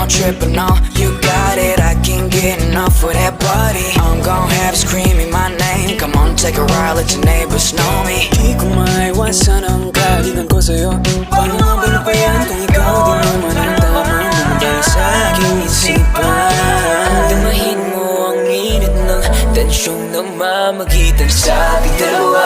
don't trip, but no, you got it. I can't get enough of that body. I'm gon' have you screaming my name. Come on, take a ride, let your neighbors know me. Di ko maiwasan ang galingan ko sa'yo. Paano nga ba na ba yan kung ikaw di naman ang tamang bumagay sa aking isipan? Damahin mo ang init ng tensyong namamagitan sa ating dalawa.